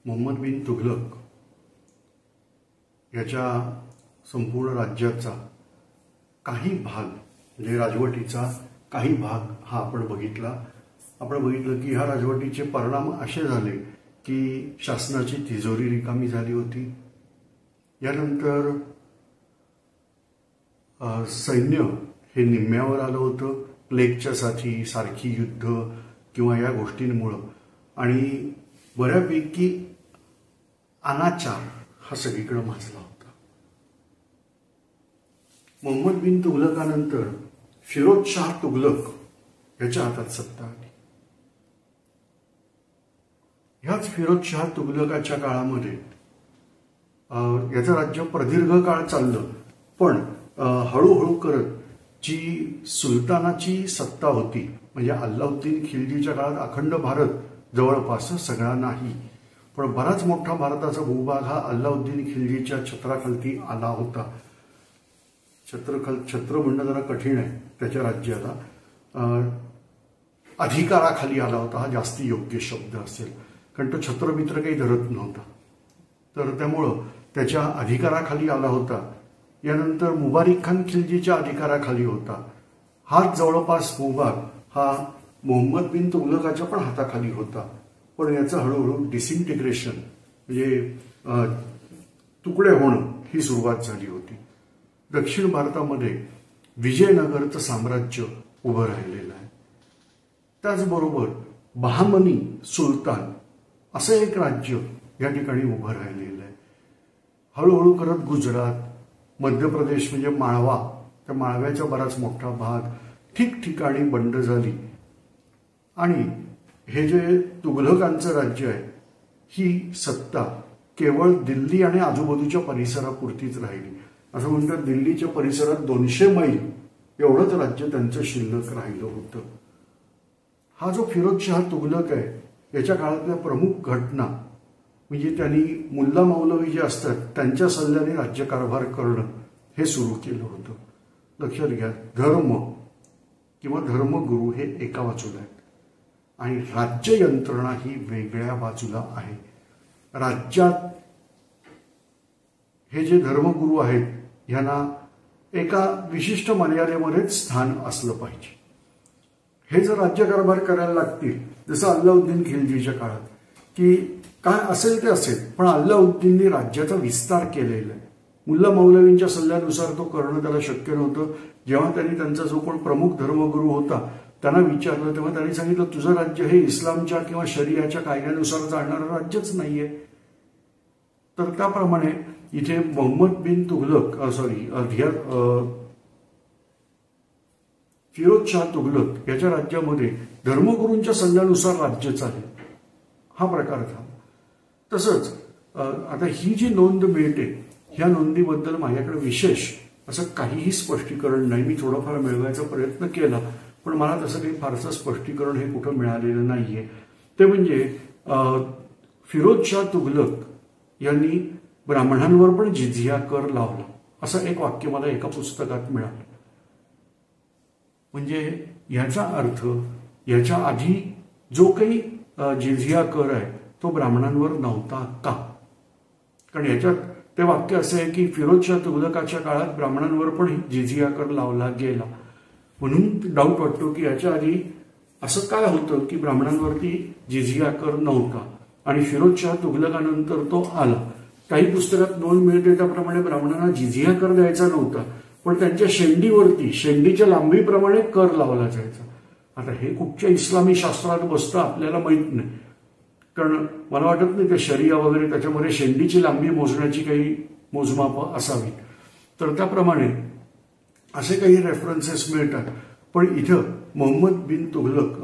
मोहम्मद बिन तुघलक याच्या संपूर्ण राज्याचा काही भाग म्हणजे राजवटीचा काही भाग हा आपण बघितलं की ह्या राजवटीचे परिणाम असे झाले की शासनाची तिजोरी रिकामी झाली होती. यानंतर सैन्य हे निम्म्यावर आलं होतं प्लेगच्या साथी, सारखी युद्ध किंवा या गोष्टींमुळं, आणि बऱ्यापैकी अनाचार हा सगळीकडे माजला होता. मोहम्मद बिन तुघलकानंतर फिरोज शाह तुघलक याच्या हातात सत्ता आली. ह्याच फिरोज शाह तुघलकाच्या काळामध्ये याचं राज्य प्रदीर्घ काळ चाललं, पण हळूहळू करत जी सुलतानाची सत्ता होती म्हणजे अल्लाउद्दीन खिलजीच्या काळात अखंड भारत जवळपास सगळा नाही, पण बराच मोठा भारताचा भूभाग हा अल्लाउद्दीन खिलजीच्या छत्राखाली आला होता. छत्र म्हणणं जरा कठीण आहे, त्याच्या राज्याला अधिकाराखाली आला होता हा जास्ती योग्य शब्द असेल, कारण तो छत्रमित्र काही धरत नव्हता, तर त्यामुळं त्याच्या अधिकाराखाली आला होता. यानंतर मुबारिक खान खिलजीच्या अधिकाराखाली होता. हाच जवळपास भूभाग हा मोहम्मद बिन तुघलकाच्या पण हाताखाली होता, पण याचं हळूहळू डिसइंटिग्रेशन म्हणजे तुकडे होणं ही सुरुवात झाली होती. दक्षिण भारतामध्ये विजयनगरचं साम्राज्य उभं राहिलेलं आहे. त्याचबरोबर बहामनी सुलतान असं एक राज्य या ठिकाणी उभं राहिलेलं आहे. हळूहळू करत गुजरात, मध्य प्रदेश म्हणजे माळवा, त्या माळव्याचा बराच मोठा भाग ठिकठिकाणी बंड झाली, आणि हे जे तुघलकांचं राज्य आहे ही सत्ता केवळ दिल्ली आणि आजूबाजूच्या परिसरापुरतीच राहिली. असं म्हणतात दिल्लीच्या परिसरात 200 मैल एवढंच राज्य त्यांचं शिल्लक राहिलं होतं. हा जो फिरोज शाह तुघलक आहे याच्या काळातल्या प्रमुख घटना म्हणजे त्यांनी मुल्ला मौलवी जे असतात त्यांच्या सल्ल्याने राज्यकारभार करणं हे सुरू केलं होतं. लक्षात घ्या, धर्म किंवा धर्मगुरू हे एका बाजूला आहेत आणि राज्य यंत्रणा ही वेगळ्या बाजूला आहे. राज्यात हे जे धर्मगुरू आहेत ह्यांना एका विशिष्ट मर्यादेमध्येच स्थान असलं पाहिजे. हे जर राज्यकारभार करायला लागतील, जसं अल्लाउद्दीन खिलजीच्या काळात, की काय असेल ते असेल, पण अल्लाउद्दीनने राज्याचा विस्तार केलेला आहे. मुल्ला मौलवींच्या सल्ल्यानुसार तो करणं त्याला शक्य नव्हतं. जेव्हा त्यांनी त्यांचा जो कोण प्रमुख धर्मगुरू होता त्यांना विचारलं तेव्हा त्यांनी सांगितलं, तुझं राज्य हे इस्लामच्या किंवा शरियाच्या कायद्यानुसार चालणारं राज्यच नाहीये. तर त्याप्रमाणे इथे मोहम्मद बिन तुघलक फिरोज शाह तुघलक याच्या राज्यामध्ये धर्मगुरूंच्या सल्ल्यानुसार राज्य चालेल हा प्रकार झाला. तसंच आता ही जी नोंद मिळते ह्या नोंदीबद्दल माझ्याकडे विशेष असं काहीही स्पष्टीकरण नाही. मी थोडंफार मिळवायचा प्रयत्न केला, पण मला तसं काही फारसं स्पष्टीकरण हे कुठं मिळालेलं नाहीये. ते म्हणजे फिरोज शाह तुघलक यांनी ब्राह्मणांवर पण जिझिया कर लावला असं एक वाक्य मला एका पुस्तकात मिळालं. म्हणजे याचा अर्थ याच्या आधी जो काही जिझिया कर आहे तो ब्राह्मणांवर नव्हता का? कारण याच्यात ते वाक्य असं आहे की फिरोज शाह तुघलकाच्या काळात ब्राह्मणांवर पण जिझिया कर लावला गेला. म्हणून डाऊट वाटतो की याच्या आधी असं काय होतं की ब्राह्मणांवरती जिझिया कर नव्हता आणि फिरोज शाह तुघलकानंतर तो आला. काही पुस्तकात नोंद मिळते त्याप्रमाणे ब्राह्मणांना जिझिया कर द्यायचा नव्हता, पण त्यांच्या शेंडीवरती शेंडीच्या लांबीप्रमाणे कर लावला जायचा. आता हे कुठच्या इस्लामी शास्त्रात बसतं आपल्याला माहित नाही, कारण मला वाटत नाही ते शरिया वगैरे त्याच्यामध्ये शेंडीची लांबी मोजण्याची काही मोजमाप असावी. तर त्याप्रमाणे असे काही रेफरन्सेस मिळतात. पण इथं मोहम्मद बिन तुघलक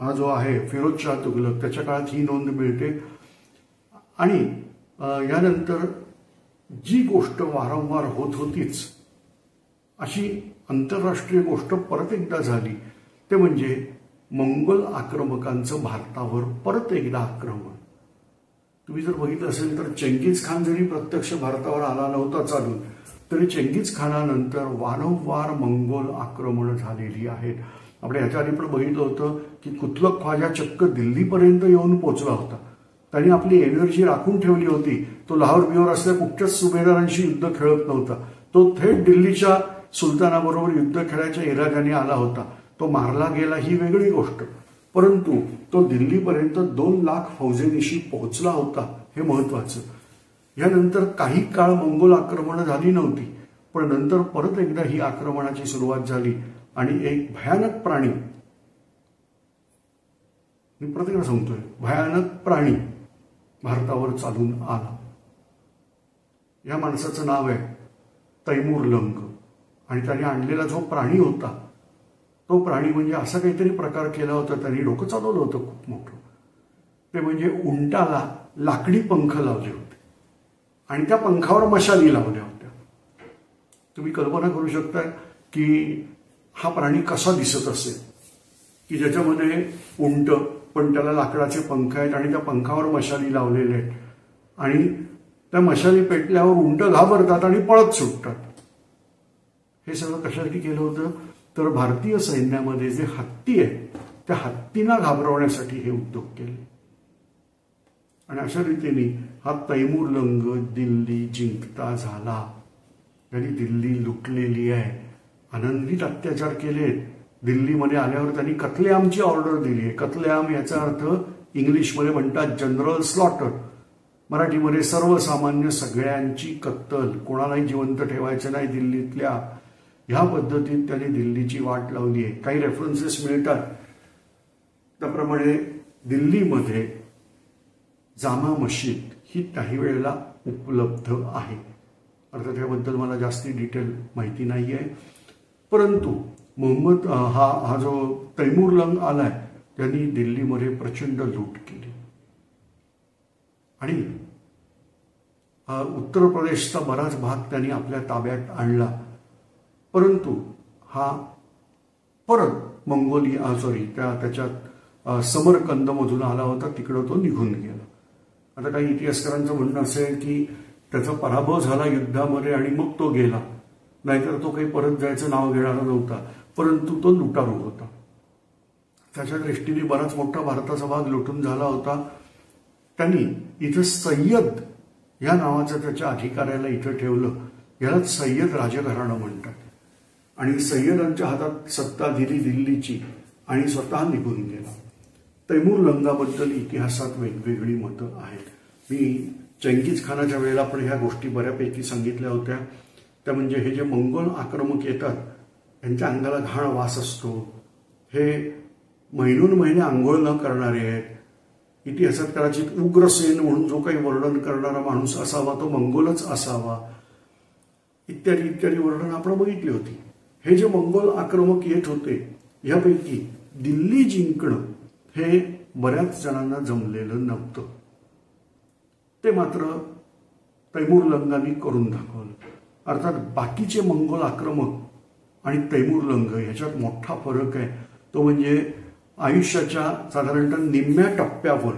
हा जो आहे फिरोज शाह तुघलक त्याच्या काळात ही नोंद मिळते. आणि यानंतर जी गोष्ट वारंवार होत होतीच अशी आंतरराष्ट्रीय गोष्ट परत एकदा झाली, ते म्हणजे मंगोल आक्रमकांचं भारतावर परत एकदा आक्रमण. तुम्ही जर बघितलं असेल तर चंगीज खान जरी प्रत्यक्ष भारतावर आला नव्हता चालून, तरी चंगीज खानानंतर वारंवार मंगोल आक्रमण झालेली आहेत. आपण ह्याच्या आधी पण बघितलं होतं की कुतलक ख्वाजा चक्क दिल्लीपर्यंत येऊन पोहोचला होता. त्यांनी आपली एनर्जी राखून ठेवली होती. तो लाहोर बिहोर असल्या कुठच्याच सुभेदारांशी युद्ध खेळत नव्हता. तो थेट दिल्लीच्या सुलतानाबरोबर युद्ध खेळायच्या इराद्याने आला होता. तो मारला गेला ही वेगळी गोष्ट, परंतु तो दिल्लीपर्यंत 2 लाख फौजेनिशी पोहोचला होता हे महत्वाचं. यानंतर काही काळ मंगोल आक्रमणं झाली नव्हती, पण नंतर परत एकदा ही आक्रमणाची सुरुवात झाली आणि एक भयानक प्राणी, मी प्रत्येकाला सांगतोय, भयानक प्राणी भारतावर चालून आला. या माणसाचं नाव आहे तैमूर लंग. आणि त्याने आणलेला जो प्राणी होता तो प्राणी म्हणजे असा काहीतरी प्रकार केला होता, त्यांनी डोकं चालवलं होतं खूप मोठं. ते म्हणजे उंटाला लाकडी पंख लावले होते आणि त्या पंखावर मशाली लावल्या होत्या. तुम्ही कल्पना करू शकता की हा प्राणी कसा दिसत असेल, की ज्याच्यामध्ये उंट पण त्याला लाकडाचे पंख आहेत आणि त्या पंखावर मशाली लावलेले आहेत आणि त्या मशाली पेटल्यावर उंट घाबरतात आणि पळत सुटतात. हे सगळं कशासाठी केलं होतं, तर भारतीय सैन्यामध्ये जे हत्ती आहेत त्या हत्तींना घाबरवण्यासाठी हे उद्योग केले. आणि अशा रीतीने हा तैमूर लंग दिल्ली जिंकता झाला. त्यांनी दिल्ली लुटलेली आहे, आनंदीत अत्याचार केलेत. दिल्लीमध्ये आल्यावर त्यांनी कत्लेआमची ऑर्डर दिली आहे. कत्लेआम याचा अर्थ इंग्लिशमध्ये म्हणतात जनरल स्लॉटर, मराठीमध्ये सर्वसामान्य सगळ्यांची कत्तल, कोणालाही जिवंत ठेवायचं नाही दिल्लीतल्या. ह्या पद्धतीत त्यांनी दिल्लीची वाट लावली आहे. काही रेफरन्सेस मिळतात त्याप्रमाणे दिल्लीमध्ये जामा मशीद ही काही वेळेला उपलब्ध आहे. अर्थात याबद्दल मला जास्ती डिटेल माहिती नाही आहे, परंतु मोहम्मद हा जो तैमूर लंग आलाय त्यांनी दिल्लीमध्ये प्रचंड लूट केली आणि उत्तर प्रदेशचा बराच भाग त्यांनी आपल्या ताब्यात आणला. परंतु हा परत त्याच्यात समरकंदमधून आला होता, तिकडं तो निघून गेला. आता काही इतिहासकारांचं म्हणणं असेल की त्याचा पराभव झाला युद्धामध्ये आणि मग तो गेला, नाहीतर तो काही परत जायचं नाव घेणारा नव्हता, परंतु तो लुटारू होता. त्याच्या दृष्टीने बराच मोठा भारताचा भाग लुटून झाला होता. त्यांनी इथं सय्यद या नावाचं त्याच्या अधिकाऱ्याला इथं ठेवलं. याला सय्यद राजघराणं म्हणतात आणि सय्यदांच्या हातात सत्ता दिली दिल्लीची आणि स्वतः निघून गेला. तैमूर लंगाबद्दल इतिहासात वेगवेगळी मतं आहेत. मी चंगीज खानाच्या वेळेला पण ह्या गोष्टी बऱ्यापैकी सांगितल्या होत्या. त्या म्हणजे हे जे मंगोल आक्रमक येतात त्यांच्या अंगाला घाण वास असतो, हे महिनोन महिने आंघोळ न करणारे आहेत. इतिहासात कदाचित उग्रसेन म्हणून जो काही वर्णन करणारा माणूस असावा तो मंगोलच असावा, इत्यादी इत्यादी वर्णन आपण बघितली होती. हे जे मंगोल आक्रमक येत होते यापैकी दिल्ली जिंकणं हे बऱ्याच जणांना जमलेलं नव्हतं. ते मात्र तैमूर लंगांनी करून दाखवलं. अर्थात बाकीचे मंगोल आक्रमक आणि तैमूर लंग ह्याच्यात मोठा फरक आहे. तो म्हणजे आयुष्याच्या साधारणतः निम्म्या टप्प्यावर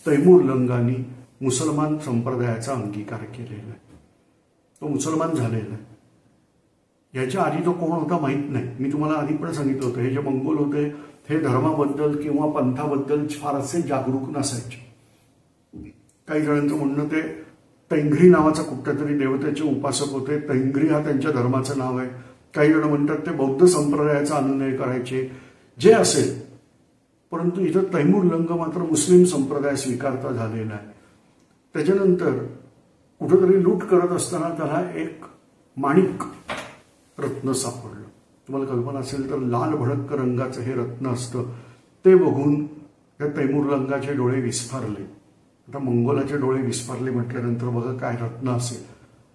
तैमूर लंगांनी मुसलमान संप्रदायाचा अंगीकार केलेला आहे. तो मुसलमान झालेला आहे. याच्या आधी तो कोण होता माहीत नाही. मी तुम्हाला आधी पण सांगितलं होतं, हे जे मंगोल होते हे धर्माबद्दल किंवा पंथाबद्दल फारसे जागरूक नसायचे. काही जणांचं म्हणणं ते तैंघ्री नावाचा कुठल्या तरी देवतेचे उपासक होते. तैंघ्री हा त्यांच्या धर्माचं नाव आहे. काही जण म्हणतात ते बौद्ध संप्रदायाचा अनुनय करायचे. जे असेल, परंतु इथं तैमूर लंग मात्र मुस्लिम संप्रदाय स्वीकारता झालेला आहे. त्याच्यानंतर कुठेतरी लूट करत असताना त्याला एक माणिक रत्न सापडलं. तुम्हाला कल्पना असेल तर लाल भडक रंगाचं हे रत्न असतं. ते बघून त्या तैमूर लंगाचे डोळे विस्फारले. आता मंगोलाचे डोळे विस्फारले म्हटल्यानंतर बघा काय रत्न असेल,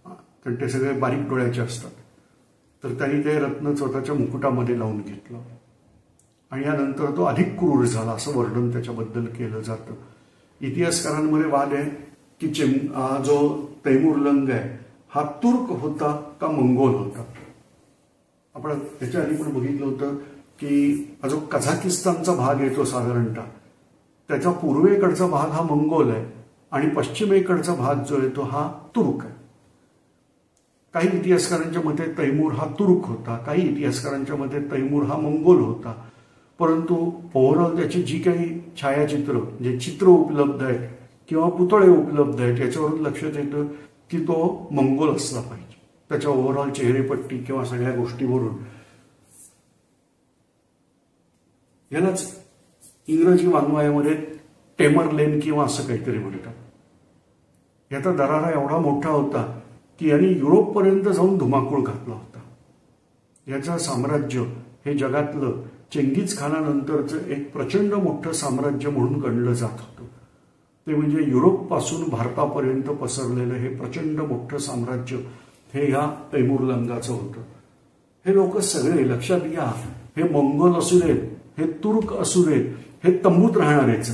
कारण ते सगळे बारीक डोळ्याचे असतात. तर त्यांनी ते रत्न स्वतःच्या मुकुटामध्ये लावून घेतलं आणि यानंतर तो अधिक क्रूर झाला असं वर्णन त्याच्याबद्दल केलं जातं. इतिहासकारांमध्ये वाद आहे की जो तैमूर लंग आहे हा तुर्क होता का मंगोल होता. आपण त्याच्या आधी पण बघितलं होतं की हा जो कझाकिस्तानचा भाग येतो साधारणतः त्याचा पूर्वेकडचा भाग हा मंगोल आहे आणि पश्चिमेकडचा भाग जो येतो हा तुर्क आहे. काही इतिहासकारांच्या मते तैमूर हा तुर्क होता, काही इतिहासकारांच्या मते तैमूर हा मंगोल होता. परंतु ओव्हरऑल त्याची जी काही छायाचित्र जे चित्र उपलब्ध आहेत किंवा पुतळे उपलब्ध आहेत याच्यावरून लक्षात येतं की तो मंगोल असला पाहिजे. त्याच्या ओव्हरऑल चेहरेपट्टी किंवा सगळ्या गोष्टीवरून. यालाच इंग्रजी वाङ्मयामध्ये टेमरलेन किंवा असं काहीतरी म्हणतात. याचा दरारा एवढा मोठा होता की यांनी युरोपपर्यंत जाऊन धुमाकूळ घातला होता. याचं साम्राज्य हे जगातलं चेंगीज खानानंतरचं एक प्रचंड मोठं साम्राज्य म्हणून गणलं जात होतं. ते म्हणजे युरोपपासून भारतापर्यंत पसरलेलं हे प्रचंड मोठं साम्राज्य हे ह्या तैमूरलंगाचं होतं. हे लोक सगळे लक्षात घ्या, हे मंगोल असू देत, हे तुर्क असू देत, हे तंबूत राहणारेच.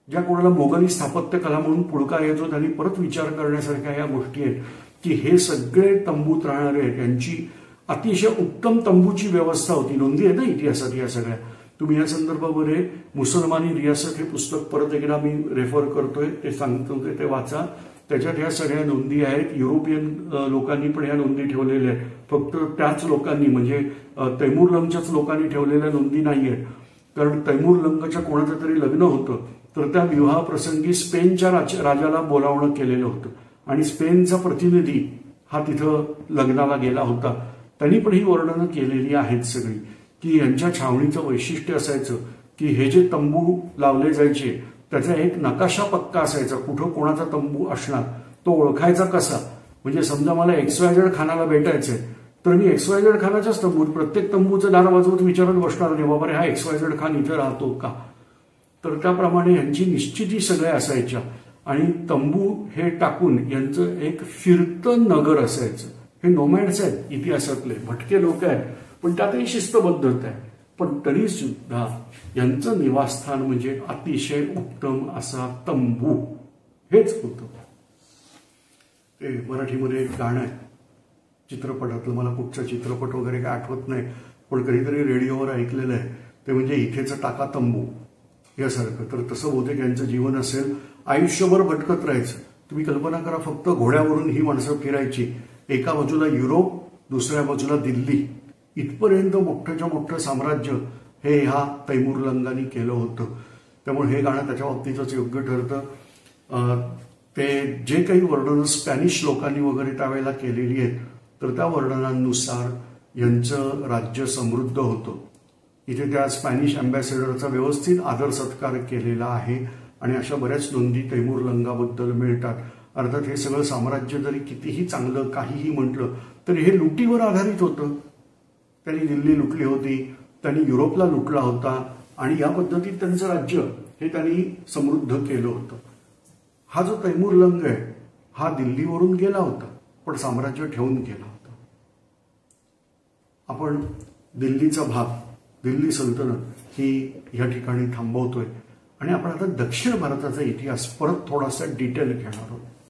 ज्या कोणाला मोगली स्थापत्य कला म्हणून पुळका येतो त्यांनी परत विचार करण्यासारख्या या गोष्टी आहेत की हे सगळे तंबूत राहणारे आहेत. यांची अतिशय उत्तम तंबूची व्यवस्था होती. नोंदी आहे ना इतिहासात या सगळ्या. तुम्ही या संदर्भामध्ये मुसलमानी रियासत हे पुस्तक परत एकदा मी रेफर करतोय, ते सांगतो ते वाचा. त्याच्यात ह्या सगळ्या नोंदी आहेत. युरोपियन लोकांनी पण ह्या नोंदी ठेवलेल्या आहेत. फक्त त्याच लोकांनी म्हणजे तैमूरलंगच्याच लोकांनी ठेवलेल्या नोंदी नाही आहेत. कारण तैमूरलंगच्या कोणाचं तरी लग्न होतं तर त्या विवाहाप्रसंगी स्पेनच्या राजाला बोलावणं केलेलं होतं आणि स्पेनचा प्रतिनिधी हा तिथं लग्नाला गेला होता. त्यांनी पण ही वर्णनं केलेली आहेत सगळी की यांच्या छावणीचं वैशिष्ट्य असायचं की हे जे तंबू लावले जायचे त्याचा एक नकाशा पक्का असायचा. कुठं कोणाचा तंबू असणार तो ओळखायचा कसा. म्हणजे समजा मला XYZ खानाला भेटायचंय तर मी XYZ खानाच्याच तंबूत प्रत्येक तंबूचं दार वाजवत विचारत बसणार नाही बाबा रे हा XYZ खान इथे राहतो का. तर त्याप्रमाणे यांची निश्चिती सगळ्या असायच्या आणि तंबू हे टाकून यांचं एक फिरतं नगर असायचं. हे नोमॅड्स आहेत इतिहासातले, भटके लोक आहेत, पण त्यातही शिस्तबद्धता आहे. पण तरी सुद्धा यांचं निवासस्थान म्हणजे अतिशय उत्तम असा तंबू हेच होतं. ते मराठीमध्ये एक गाणं आहे चित्रपटातलं, मला कुठचा चित्रपट वगैरे काय आठवत नाही, पण कधीतरी रेडिओवर ऐकलेलं आहे. ते म्हणजे इथेच टाका तंबू यासारखं. तर तसं बहुतेक यांचं जीवन असेल. आयुष्यभर भटकत राहायचं. तुम्ही कल्पना करा, फक्त घोड्यावरून ही माणसं फिरायची. एका बाजूला युरोप, दुसऱ्या बाजूला दिल्ली, इथपर्यंत मोठ्याच्या मोठं साम्राज्य हे ह्या तैमूरलंगांनी केलं होतं. त्यामुळे हे गाणं त्याच्या बाबतीतच योग्य ठरतं. ते जे काही वर्णनं स्पॅनिश लोकांनी वगैरे त्यावेळेला केलेली आहेत तर त्या वर्णनांनुसार यांचं राज्य समृद्ध होतं. इथे त्या स्पॅनिश अँबॅसेडरचा व्यवस्थित आदर सत्कार केलेला आहे आणि अशा बऱ्याच नोंदी तैमूरलंगाबद्दल मिळतात. अर्थात हे सगळं साम्राज्य जरी कितीही चांगलं काहीही म्हटलं तरी हे लुटीवर आधारित होतं. त्यांनी दिल्ली लुटली होती, त्यांनी युरोपला लुटला होता आणि या पद्धतीत त्यांचं राज्य हे त्यांनी समृद्ध केलं होतं. हा जो तैमूरलंग आहे हा दिल्लीवरून गेला होता पण साम्राज्य ठेवून गेला होता. आपण दिल्लीचा भाग, दिल्ली सल्तनत ही या ठिकाणी थांबवतोय आणि आपण आता दक्षिण भारताचा इतिहास परत थोडासा डिटेल घेणार आहोत.